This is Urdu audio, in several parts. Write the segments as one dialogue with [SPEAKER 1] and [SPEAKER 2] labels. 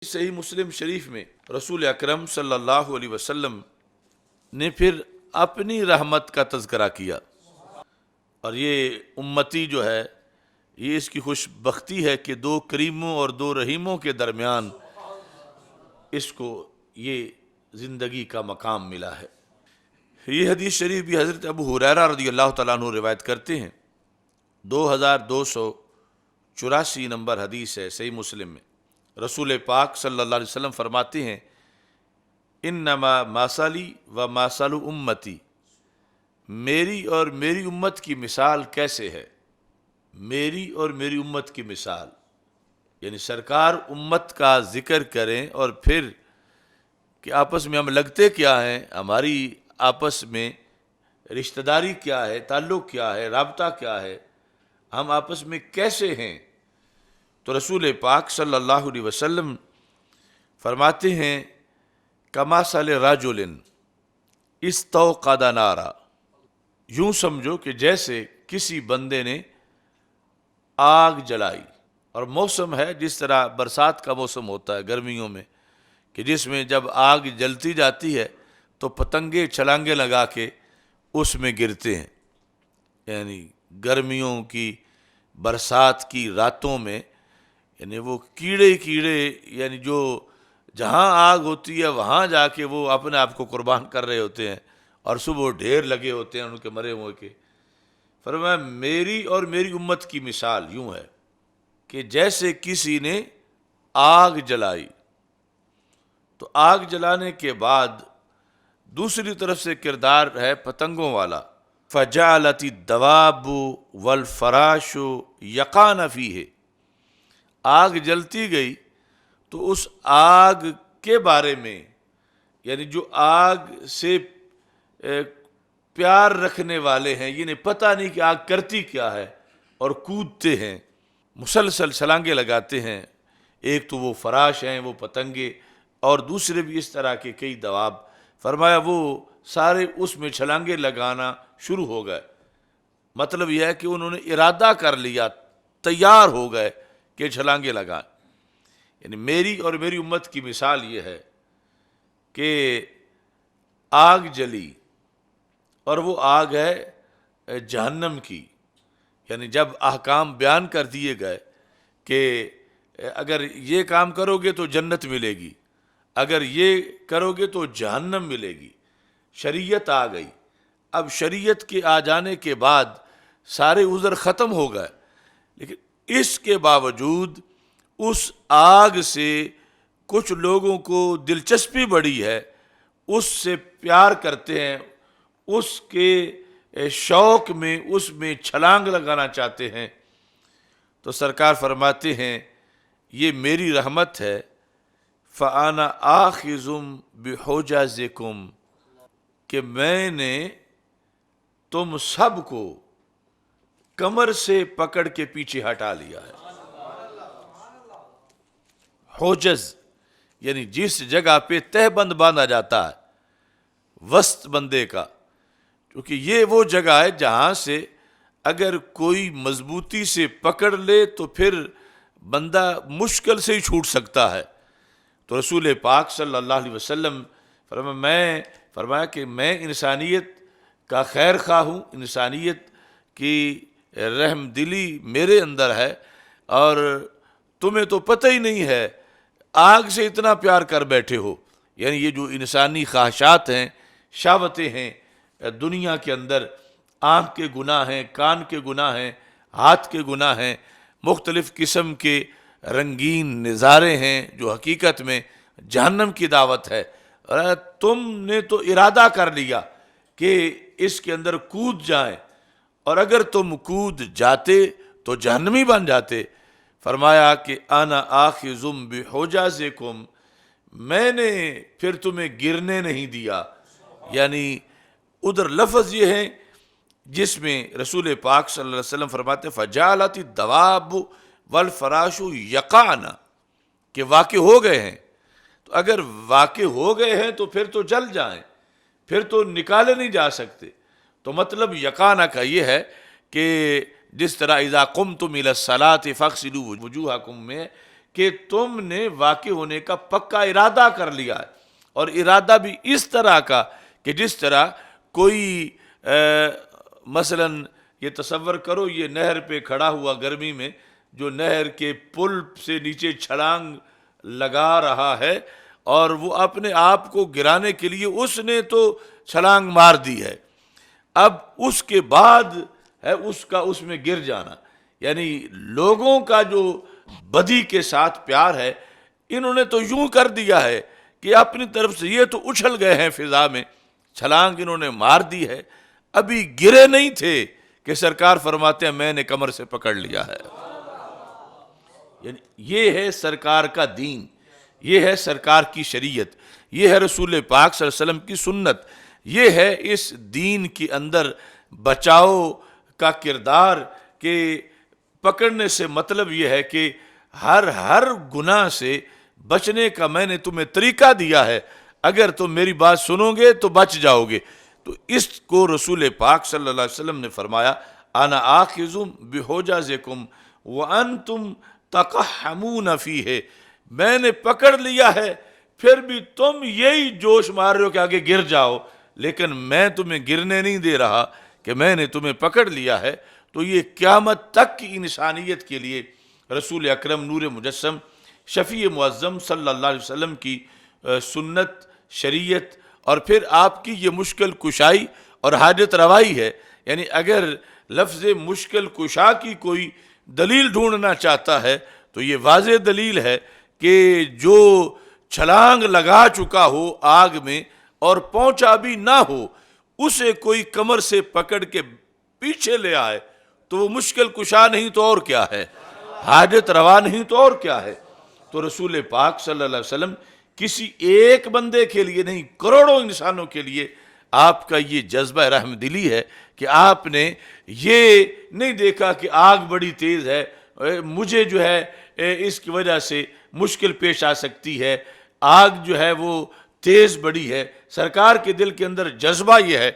[SPEAKER 1] صحیح مسلم شریف میں رسول اکرم صلی اللہ علیہ وسلم نے پھر اپنی رحمت کا تذکرہ کیا، اور یہ امتی جو ہے یہ اس کی خوش بختی ہے کہ دو کریموں اور دو رحیموں کے درمیان اس کو یہ زندگی کا مقام ملا ہے۔ یہ حدیث شریف بھی حضرت ابو ہریرہ رضی اللہ تعالیٰ عنہ روایت کرتے ہیں، 2284 نمبر حدیث ہے صحیح مسلم میں۔ رسول پاک صلی اللہ علیہ وسلم فرماتے ہیں، انما مثلی و مثل امتی، میری اور میری امت کی مثال کیسے ہے؟ میری اور میری امت کی مثال یعنی سرکار امت کا ذکر کریں اور پھر کہ آپس میں ہم لگتے کیا ہیں، ہماری آپس میں رشتہ داری کیا ہے، تعلق کیا ہے، رابطہ کیا ہے، ہم آپس میں کیسے ہیں۔ تو رسول پاک صلی اللہ علیہ وسلم فرماتے ہیں، کمثل رجل استوقد نارا، یوں سمجھو کہ جیسے کسی بندے نے آگ جلائی، اور موسم ہے جس طرح برسات کا موسم ہوتا ہے گرمیوں میں کہ جس میں جب آگ جلتی جاتی ہے تو پتنگے چھلانگے لگا کے اس میں گرتے ہیں، یعنی گرمیوں کی برسات کی راتوں میں یعنی وہ کیڑے یعنی جو جہاں آگ ہوتی ہے وہاں جا کے وہ اپنے آپ کو قربان کر رہے ہوتے ہیں، اور صبح ڈھیر لگے ہوتے ہیں ان کے مرے ہوئے کے۔ فرمایا میری اور میری امت کی مثال یوں ہے کہ جیسے کسی نے آگ جلائی، تو آگ جلانے کے بعد دوسری طرف سے کردار ہے پتنگوں والا، فجعلت الدواب والفراش یقان فیہ، آگ جلتی گئی تو اس آگ کے بارے میں یعنی جو آگ سے پیار رکھنے والے ہیں، انہیں پتہ نہیں کہ آگ کرتی کیا ہے، اور کودتے ہیں، مسلسل چھلانگے لگاتے ہیں۔ ایک تو وہ فراش ہیں، وہ پتنگے، اور دوسرے بھی اس طرح کے کئی دواب۔ فرمایا وہ سارے اس میں چھلانگے لگانا شروع ہو گئے، مطلب یہ ہے کہ انہوں نے ارادہ کر لیا، تیار ہو گئے کہ چھلانگے لگائیں۔ یعنی میری اور میری امت کی مثال یہ ہے کہ آگ جلی، اور وہ آگ ہے جہنم کی، یعنی جب احکام بیان کر دیے گئے کہ اگر یہ کام کرو گے تو جنت ملے گی، اگر یہ کرو گے تو جہنم ملے گی، شریعت آ گئی۔ اب شریعت کے آ جانے کے بعد سارے عذر ختم ہو گئے، لیکن اس کے باوجود اس آگ سے کچھ لوگوں کو دلچسپی بڑی ہے، اس سے پیار کرتے ہیں، اس کے شوق میں اس میں چھلانگ لگانا چاہتے ہیں۔ تو سرکار فرماتے ہیں یہ میری رحمت ہے، فَأَنَا آخِذٌ بِحُجَزِكُمْ، کہ میں نے تم سب کو کمر سے پکڑ کے پیچھے ہٹا لیا ہے۔ حجز یعنی جس جگہ پہ تہ بند باندھا جاتا ہے وسط بندے کا، کیونکہ یہ وہ جگہ ہے جہاں سے اگر کوئی مضبوطی سے پکڑ لے تو پھر بندہ مشکل سے ہی چھوٹ سکتا ہے۔ تو رسول پاک صلی اللہ علیہ وسلم فرمایا کہ میں انسانیت کا خیر خواہ ہوں، انسانیت کی رحم دلی میرے اندر ہے، اور تمہیں تو پتہ ہی نہیں ہے، آگ سے اتنا پیار کر بیٹھے ہو۔ یعنی یہ جو انسانی خواہشات ہیں، شہوتیں ہیں دنیا کے اندر، آنکھ کے گناہ ہیں، کان کے گناہ ہیں، ہاتھ کے گناہ ہیں، مختلف قسم کے رنگین نظارے ہیں جو حقیقت میں جہنم کی دعوت ہے، اور تم نے تو ارادہ کر لیا کہ اس کے اندر کود جائیں، اور اگر تم کود جاتے تو جہنمی بن جاتے۔ فرمایا کہ انا آخذ بحجازکم، میں نے پھر تمہیں گرنے نہیں دیا۔ یعنی ادھر لفظ یہ ہے جس میں رسول پاک صلی اللہ علیہ وسلم فرماتے ہیں فجعلت الدواب والفراش یقعن، کہ واقع ہو گئے ہیں، تو اگر واقع ہو گئے ہیں تو پھر تو جل جائیں، پھر تو نکالے نہیں جا سکتے۔ تو مطلب یقعن کا یہ ہے کہ جس طرح اذا قمتم الی الصلاۃ فاغسلوا وجوہکم میں کہ تم نے واقع ہونے کا پکا ارادہ کر لیا ہے، اور ارادہ بھی اس طرح کا کہ جس طرح کوئی مثلا یہ تصور کرو، یہ نہر پہ کھڑا ہوا گرمی میں، جو نہر کے پل سے نیچے چھلانگ لگا رہا ہے، اور وہ اپنے آپ کو گرانے کے لیے اس نے تو چھلانگ مار دی ہے، اب اس کے بعد ہے اس میں گر جانا، یعنی لوگوں کا جو بدی کے ساتھ پیار ہے، انہوں نے تو یوں کر دیا ہے کہ اپنی طرف سے یہ تو اچھل گئے ہیں فضا میں، چھلانگ انہوں نے مار دی ہے، ابھی گرے نہیں تھے کہ سرکار فرماتے ہیں میں نے کمر سے پکڑ لیا ہے۔ یعنی یہ ہے سرکار کا دین، یہ ہے سرکار کی شریعت، یہ ہے رسول پاک صلی اللہ علیہ وسلم کی سنت، یہ ہے اس دین کے اندر بچاؤ کا کردار، کہ پکڑنے سے مطلب یہ ہے کہ ہر گناہ سے بچنے کا میں نے تمہیں طریقہ دیا ہے، اگر تم میری بات سنو گے تو بچ جاؤ گے۔ تو اس کو رسول پاک صلی اللہ علیہ وسلم نے فرمایا انا آخذ بحجزکم وانتم تقحمون فیہ، میں نے پکڑ لیا ہے، پھر بھی تم یہی جوش مار رہے ہو کہ آگے گر جاؤ، لیکن میں تمہیں گرنے نہیں دے رہا کہ میں نے تمہیں پکڑ لیا ہے۔ تو یہ قیامت تک کی انسانیت کے لیے رسول اکرم نور مجسم شفیع معظم صلی اللہ علیہ وسلم کی سنت، شریعت، اور پھر آپ کی یہ مشکل کشائی اور حاجت روائی ہے۔ یعنی اگر لفظ مشکل کشا کی کوئی دلیل ڈھونڈنا چاہتا ہے تو یہ واضح دلیل ہے کہ جو چھلانگ لگا چکا ہو آگ میں اور پہنچا بھی نہ ہو، اسے کوئی کمر سے پکڑ کے پیچھے لے آئے تو وہ مشکل کشا نہیں تو اور کیا ہے، حاجت روا نہیں تو اور کیا ہے۔ تو رسول پاک صلی اللہ علیہ وسلم کسی ایک بندے کے لیے نہیں، کروڑوں انسانوں کے لیے آپ کا یہ جذبہ رحم دلی ہے کہ آپ نے یہ نہیں دیکھا کہ آگ بڑی تیز ہے، مجھے جو ہے اس کی وجہ سے مشکل پیش آ سکتی ہے، آگ جو ہے وہ تیز بڑی ہے۔ سرکار کے دل کے اندر جذبہ یہ ہے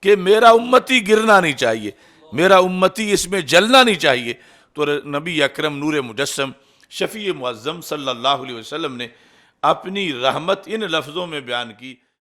[SPEAKER 1] کہ میرا امتی گرنا نہیں چاہیے، میرا امتی اس میں جلنا نہیں چاہیے۔ تو نبی اکرم نور مجسم شفیع معظم صلی اللہ علیہ وسلم نے اپنی رحمت ان لفظوں میں بیان کی۔